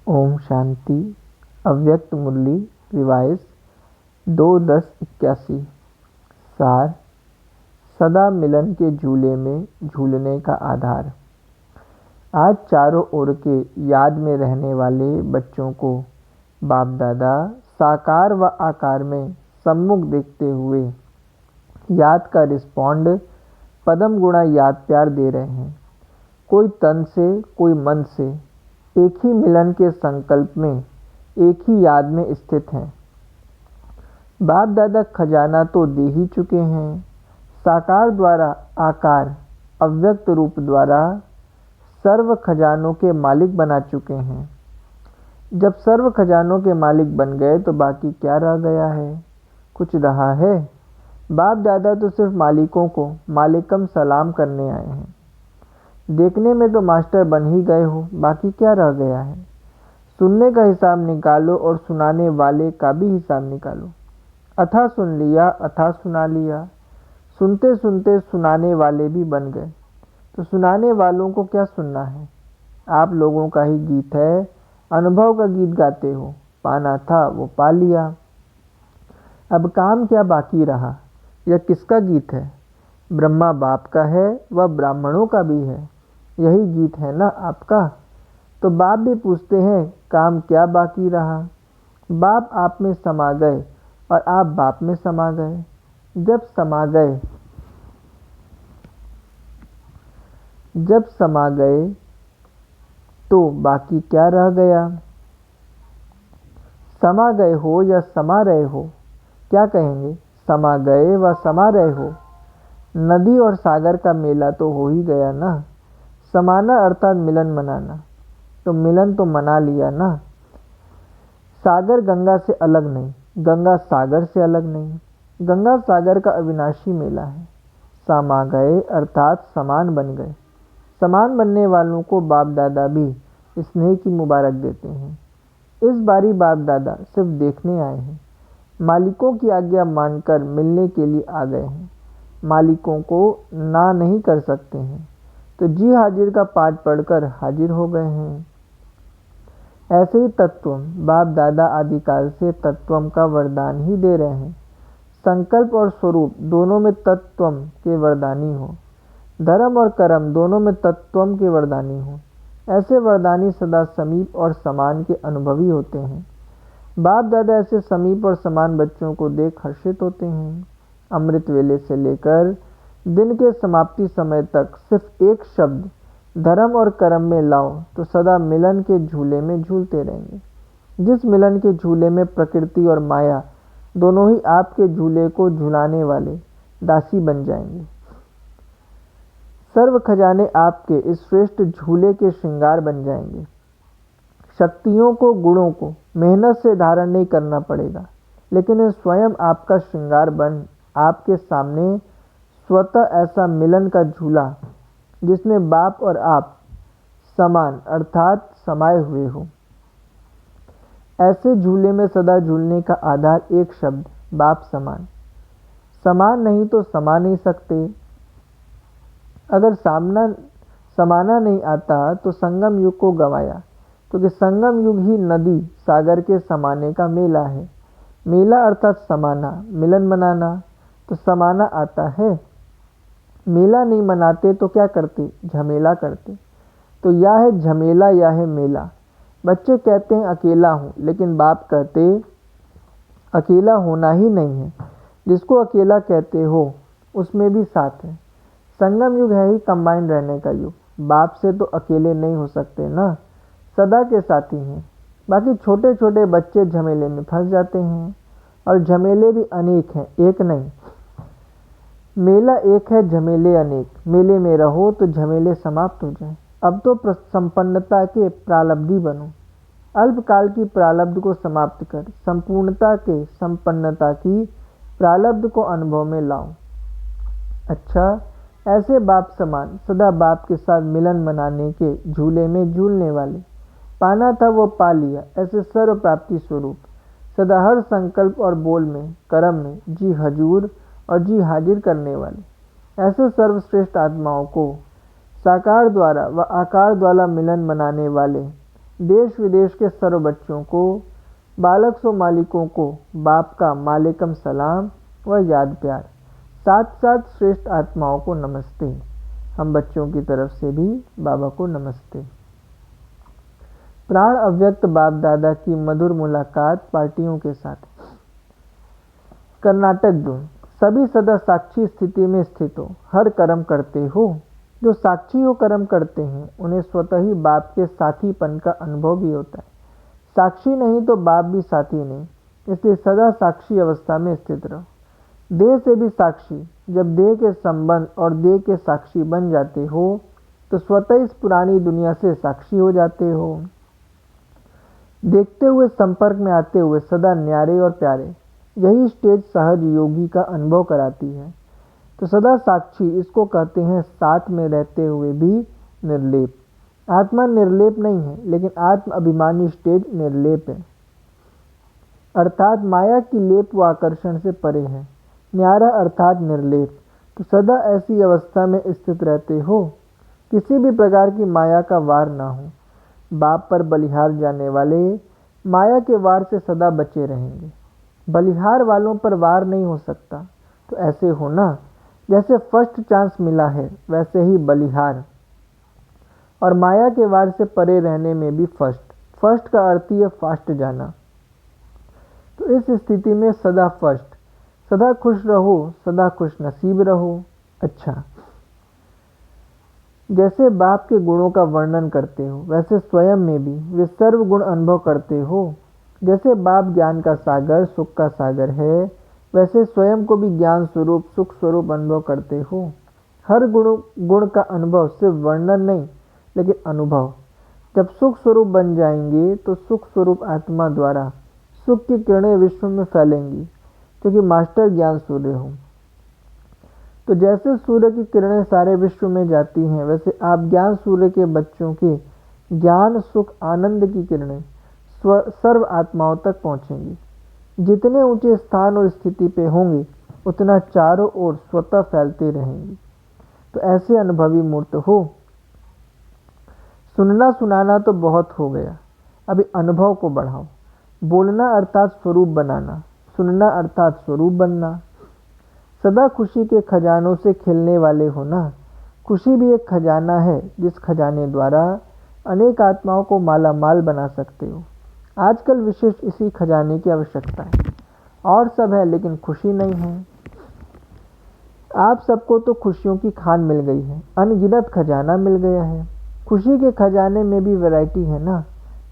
ओम शांति। अव्यक्त मुरली रिवाइज 2-10-81। सार। सदा मिलन के झूले में झूलने का आधार। आज चारों ओर के याद में रहने वाले बच्चों को बाप दादा साकार व आकार में सम्मुख देखते हुए याद का रिस्पॉन्ड पदम गुणा याद प्यार दे रहे हैं। कोई तन से कोई मन से एक ही मिलन के संकल्प में एक ही याद में स्थित हैं। बाप दादा खजाना तो दे ही चुके हैं, साकार द्वारा आकार अव्यक्त रूप द्वारा सर्व खजानों के मालिक बना चुके हैं। जब सर्व खजानों के मालिक बन गए तो बाकी क्या रह गया है? कुछ रहा है? बाप दादा तो सिर्फ मालिकों को मालिकम सलाम करने आए हैं। देखने में तो मास्टर बन ही गए हो, बाकी क्या रह गया है? सुनने का हिसाब निकालो और सुनाने वाले का भी हिसाब निकालो। अथा सुन लिया, अथा सुना लिया। सुनते सुनते सुनाने वाले भी बन गए, तो सुनाने वालों को क्या सुनना है? आप लोगों का ही गीत है, अनुभव का गीत गाते हो। पाना था वो पा लिया, अब काम क्या बाकी रहा? यह किसका गीत है? ब्रह्मा बाप का है, वह ब्राह्मणों का भी है। यही गीत है ना आपका? तो बाप भी पूछते हैं, काम क्या बाकी रहा? बाप आप में समा गए और आप बाप में समा गए। जब समा गए तो बाकी क्या रह गया? समा गए हो या समा रहे हो, क्या कहेंगे? समा गए व समा रहे हो। नदी और सागर का मेला तो हो ही गया ना। समाना अर्थात मिलन मनाना, तो मिलन तो मना लिया ना। सागर गंगा से अलग नहीं, गंगा सागर से अलग नहीं। गंगा सागर का अविनाशी मेला है। समा गए अर्थात समान बन गए। समान बनने वालों को बाप दादा भी स्नेह की मुबारक देते हैं। इस बारी बाप दादा सिर्फ देखने आए हैं, मालिकों की आज्ञा मानकर मिलने के लिए आ गए हैं। मालिकों को ना नहीं कर सकते हैं, तो जी हाजिर का पाठ पढ़कर हाजिर हो गए हैं। ऐसे ही तत्वम बाप दादा आदिकाल से तत्वम का वरदान ही दे रहे हैं। संकल्प और स्वरूप दोनों में तत्वम के वरदानी हो, धर्म और कर्म दोनों में तत्वम के वरदानी हो। ऐसे वरदानी सदा समीप और समान के अनुभवी होते हैं। बाप दादा ऐसे समीप और समान बच्चों को देख हर्षित होते हैं। अमृत वेले से लेकर दिन के समाप्ति समय तक सिर्फ एक शब्द धर्म और कर्म में लाओ तो सदा मिलन के झूले में झूलते रहेंगे। जिस मिलन के झूले में प्रकृति और माया दोनों ही आपके झूले को झुलाने वाले दासी बन जाएंगे। सर्व खजाने आपके इस श्रेष्ठ झूले के श्रृंगार बन जाएंगे। शक्तियों को गुणों को मेहनत से धारण नहीं करना पड़ेगा, लेकिन स्वयं आपका श्रृंगार बन आपके सामने स्वतः ऐसा मिलन का झूला जिसमें बाप और आप समान अर्थात समाये हुए हो। ऐसे झूले में सदा झूलने का आधार एक शब्द बाप समान। समान नहीं तो समा नहीं सकते। अगर समाना नहीं आता तो संगम युग को गवाया, क्योंकि संगम युग ही नदी सागर के समाने का मेला है। मेला अर्थात समाना, मिलन मनाना, तो समाना आता है। मेला नहीं मनाते तो क्या करते? झमेला करते। तो या है झमेला या है मेला। बच्चे कहते हैं अकेला हूँ, लेकिन बाप कहते अकेला होना ही नहीं है। जिसको अकेला कहते हो उसमें भी साथ है। संगम युग है ही कंबाइंड रहने का युग। बाप से तो अकेले नहीं हो सकते ना, सदा के साथी हैं। बाकी छोटे छोटे बच्चे झमेले में फंस जाते हैं, और झमेले भी अनेक हैं, एक नहीं। मेला एक है, झमेले अनेक। मेले में रहो तो झमेले समाप्त हो जाए। अब तो संपन्नता के प्रालब्धि बनो। अल्पकाल की प्रालब्ध को समाप्त कर संपूर्णता के संपन्नता की प्रालब्ध को अनुभव में लाओ। अच्छा, ऐसे बाप समान सदा बाप के साथ मिलन मनाने के झूले में झूलने वाले, पाना था वो पा लिया, ऐसे सर्व प्राप्ति स्वरूप सदा हर संकल्प और बोल में कर्म में जी हजूर और जी हाजिर करने वाले, ऐसे सर्वश्रेष्ठ आत्माओं को साकार द्वारा व आकार द्वारा मिलन मनाने वाले देश विदेश के सर्व बच्चों को, बालक सो मालिकों को बाप का मालेकम सलाम व याद प्यार। साथ साथ श्रेष्ठ आत्माओं को नमस्ते। हम बच्चों की तरफ से भी बाबा को नमस्ते। प्राण अव्यक्त बाप दादा की मधुर मुलाकात पार्टियों के साथ। कर्नाटक धुन। सभी सदा साक्षी स्थिति में स्थित हो, हर कर्म करते हो। जो साक्षी हो कर्म करते हैं उन्हें स्वतः ही बाप के साथीपन का अनुभव भी होता है। साक्षी नहीं तो बाप भी साथी नहीं, इसलिए सदा साक्षी अवस्था में स्थित रहो। देह से भी साक्षी। जब देह के संबंध और देह के साक्षी बन जाते हो तो स्वतः इस पुरानी दुनिया से साक्षी हो जाते हो। देखते हुए संपर्क में आते हुए सदा न्यारे और प्यारे, यही स्टेज सहज योगी का अनुभव कराती है। तो सदा साक्षी इसको कहते हैं साथ में रहते हुए भी निर्लेप। आत्मा निर्लेप नहीं है, लेकिन आत्म अभिमानी स्टेज निर्लेप है, अर्थात माया की लेप व आकर्षण से परे है। न्यारा अर्थात निर्लेप। तो सदा ऐसी अवस्था में स्थित रहते हो, किसी भी प्रकार की माया का वार ना हो। बाप पर बलिहार जाने वाले माया के वार से सदा बचे रहेंगे। बलिहार वालों पर वार नहीं हो सकता। तो ऐसे होना, जैसे फर्स्ट चांस मिला है वैसे ही बलिहार, और माया के वार से परे रहने में भी फर्स्ट। फर्स्ट का अर्थ ही है फास्ट जाना। तो इस स्थिति में सदा फर्स्ट, सदा खुश रहो, सदा खुश नसीब रहो। अच्छा, जैसे बाप के गुणों का वर्णन करते हो वैसे स्वयं में भी वे सर्व गुण अनुभव करते हो। जैसे बाप ज्ञान का सागर, सुख का सागर है, वैसे स्वयं को भी ज्ञान स्वरूप, सुख स्वरूप अनुभव करते हो। हर गुण का अनुभव सिर्फ वर्णन नहीं, लेकिन अनुभव। जब सुख स्वरूप बन जाएंगे तो सुख स्वरूप आत्मा द्वारा सुख की किरणें विश्व में फैलेंगी, क्योंकि मास्टर ज्ञान सूर्य हो। तो जैसे सूर्य की किरणें सारे विश्व में जाती हैं, वैसे आप ज्ञान सूर्य के बच्चों के ज्ञान, सुख, आनंद की किरणें सर्व आत्माओं तक पहुंचेंगी। जितने ऊंचे स्थान और स्थिति पे होंगे उतना चारों ओर स्वतः फैलते रहेंगी। तो ऐसे अनुभवी मूर्त हो। सुनना सुनाना तो बहुत हो गया, अभी अनुभव को बढ़ाओ। बोलना अर्थात स्वरूप बनाना, सुनना अर्थात स्वरूप बनना। सदा खुशी के खजानों से खेलने वाले हो ना। खुशी भी एक खजाना है, जिस खजाने द्वारा अनेक आत्माओं को माला माल बना सकते हो। आजकल विशेष इसी खजाने की आवश्यकता है। और सब है लेकिन खुशी नहीं है। आप सबको तो खुशियों की खान मिल गई है, अनगिनत खजाना मिल गया है। खुशी के खजाने में भी वैरायटी है ना।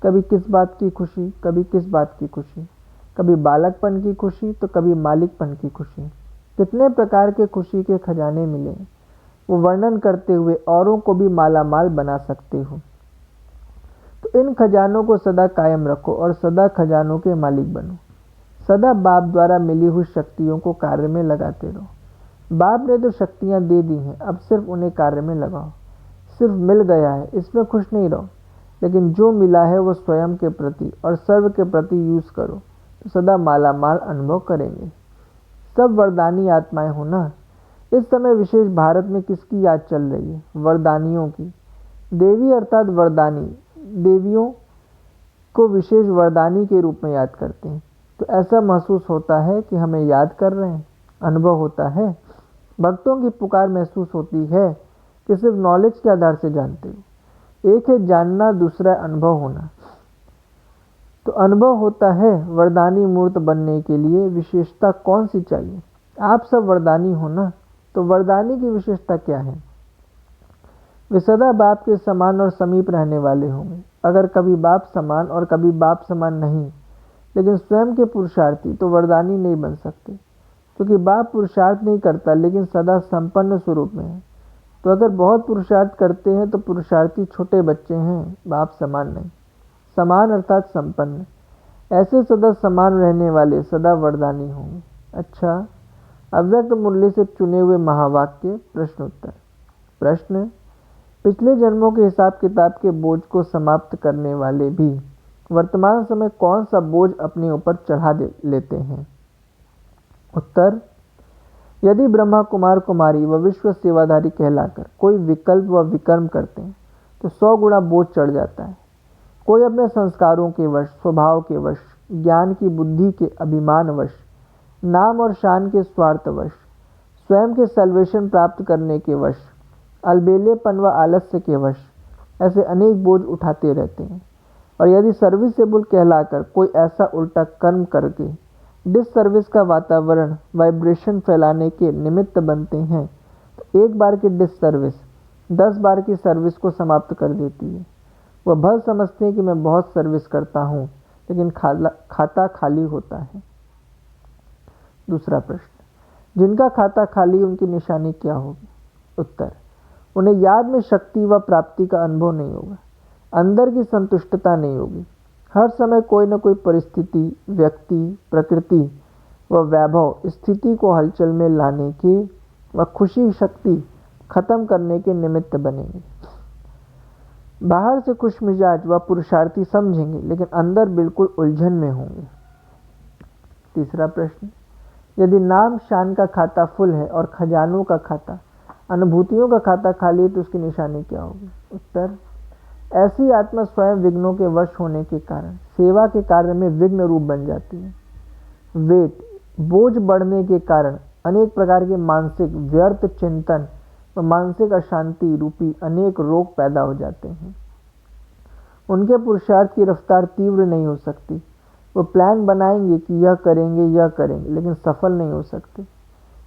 कभी किस बात की खुशी, कभी किस बात की खुशी, कभी बालकपन की खुशी तो कभी मालिकपन की खुशी। कितने प्रकार के खुशी के खजाने मिले, वो वर्णन करते हुए औरों को भी माला माल बना सकते हो। तो इन खजानों को सदा कायम रखो और सदा खजानों के मालिक बनो। सदा बाप द्वारा मिली हुई शक्तियों को कार्य में लगाते रहो। बाप ने तो शक्तियां दे दी हैं, अब सिर्फ उन्हें कार्य में लगाओ। सिर्फ मिल गया है इसमें खुश नहीं रहो, लेकिन जो मिला है वो स्वयं के प्रति और सर्व के प्रति यूज करो, तो सदा माला माल अनुभव करेंगे। सब वरदानी आत्माएं हो ना। इस समय विशेष भारत में किसकी याद चल रही है? वरदानियों की। देवी अर्थात वरदानी, देवियों को विशेष वरदानी के रूप में याद करते हैं। तो ऐसा महसूस होता है कि हमें याद कर रहे हैं, अनुभव होता है। भक्तों की पुकार महसूस होती है कि सिर्फ नॉलेज के आधार से जानते हो। एक है जानना, दूसरा अनुभव होना। तो अनुभव होता है वरदानी मूर्त बनने के लिए विशेषता कौन सी चाहिए? आप सब वरदानी हो ना, तो वरदानी की विशेषता क्या है? वे सदा बाप के समान और समीप रहने वाले होंगे। अगर कभी बाप समान और कभी बाप समान नहीं, लेकिन स्वयं के पुरुषार्थी, तो वरदानी नहीं बन सकते, क्योंकि बाप पुरुषार्थ नहीं करता लेकिन सदा संपन्न स्वरूप में है। तो अगर बहुत पुरुषार्थ करते हैं तो पुरुषार्थी छोटे बच्चे हैं, बाप समान नहीं। समान अर्थात संपन्न। ऐसे सदा समान रहने वाले सदा वरदानी होंगे। अच्छा, अव्यक्त मुरली से चुने हुए महावाक्य, प्रश्न उत्तर। प्रश्न: पिछले जन्मों के हिसाब किताब के बोझ को समाप्त करने वाले भी वर्तमान समय कौन सा बोझ अपने ऊपर चढ़ा लेते हैं? उत्तर: यदि ब्रह्मा कुमार कुमारी व विश्व सेवाधारी कहलाकर कोई विकल्प व विकर्म करते हैं तो 100 गुना बोझ चढ़ जाता है। कोई अपने संस्कारों के वश, स्वभाव के वश, ज्ञान की बुद्धि के अभिमान वश, नाम और शान के स्वार्थवश, स्वयं के सल्वेशन प्राप्त करने के वश, अलबेलेपन व आलस्य के वश ऐसे अनेक बोझ उठाते रहते हैं। और यदि सर्विसेबल कहलाकर कोई ऐसा उल्टा कर्म करके डिससर्विस का वातावरण, वाइब्रेशन फैलाने के निमित्त बनते हैं, तो एक बार की डिससर्विस 10 बार की सर्विस को समाप्त कर देती है। वह भल समझते हैं कि मैं बहुत सर्विस करता हूँ, लेकिन खाता खाली होता है। दूसरा प्रश्न, जिनका खाता खाली उनकी निशानी क्या होगी? उत्तर, उन्हें याद में शक्ति व प्राप्ति का अनुभव नहीं होगा, अंदर की संतुष्टता नहीं होगी। हर समय कोई न कोई परिस्थिति, व्यक्ति, प्रकृति व वैभव स्थिति को हलचल में लाने के व खुशी शक्ति खत्म करने के निमित्त बनेंगे। बाहर से खुश मिजाज व पुरुषार्थी समझेंगे, लेकिन अंदर बिल्कुल उलझन में होंगे। तीसरा प्रश्न, यदि नाम शान का खाता फुल है और खजानों का खाता, अनुभूतियों का खाता खाली है, तो उसकी निशानी क्या होगी? उत्तर, ऐसी आत्मा स्वयं विघ्नों के वश होने के कारण सेवा के कार्य में विघ्न रूप बन जाती है। वेट, बोझ बढ़ने के कारण अनेक प्रकार के मानसिक व्यर्थ चिंतन व मानसिक अशांति रूपी अनेक रोग पैदा हो जाते हैं। उनके पुरुषार्थ की रफ्तार तीव्र नहीं हो सकती। वो प्लान बनाएंगे कि यह करेंगे, लेकिन सफल नहीं हो सकते।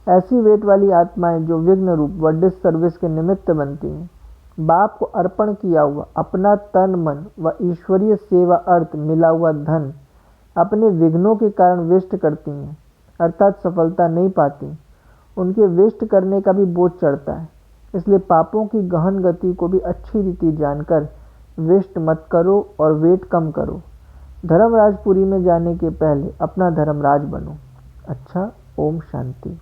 ऐसी वेट वाली आत्माएं जो विघ्न रूप व डिससर्विस के निमित्त बनती हैं, बाप को अर्पण किया हुआ अपना तन मन व ईश्वरीय सेवा अर्थ मिला हुआ धन अपने विघ्नों के कारण वेस्ट करती हैं, अर्थात सफलता नहीं पाती। उनके वेस्ट करने का भी बोझ चढ़ता है। इसलिए पापों की गहन गति को भी अच्छी रीति जानकर वेस्ट मत करो और वेट कम करो। धर्मराजपुरी में जाने के पहले अपना धर्मराज बनो। अच्छा, ओम शांति।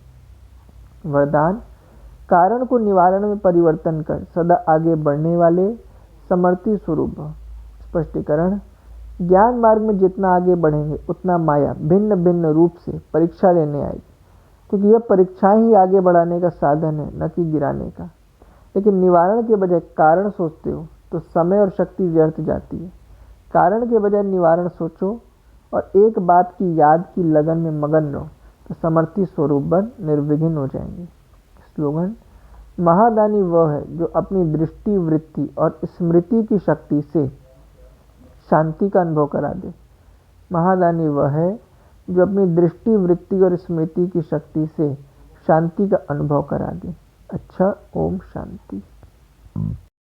वरदान, कारण को निवारण में परिवर्तन कर सदा आगे बढ़ने वाले समर्थी स्वरूप। स्पष्टीकरण, ज्ञान मार्ग में जितना आगे बढ़ेंगे उतना माया भिन्न भिन्न रूप से परीक्षा लेने आएगी, क्योंकि यह परीक्षाएं ही आगे बढ़ाने का साधन है, न कि गिराने का। लेकिन निवारण के बजाय कारण सोचते हो तो समय और शक्ति व्यर्थ जाती है। कारण के बजाय निवारण सोचो और एक बात की याद की लगन में मगन रहो, तो समर्थी स्वरूप बन निर्विघ्न हो जाएंगे। स्लोगन, महादानी वह है जो अपनी दृष्टि, वृत्ति और स्मृति की शक्ति से शांति का अनुभव करा दे। महादानी वह है जो अपनी दृष्टि, वृत्ति और स्मृति की शक्ति से शांति का अनुभव करा दे। अच्छा, ओम शांति।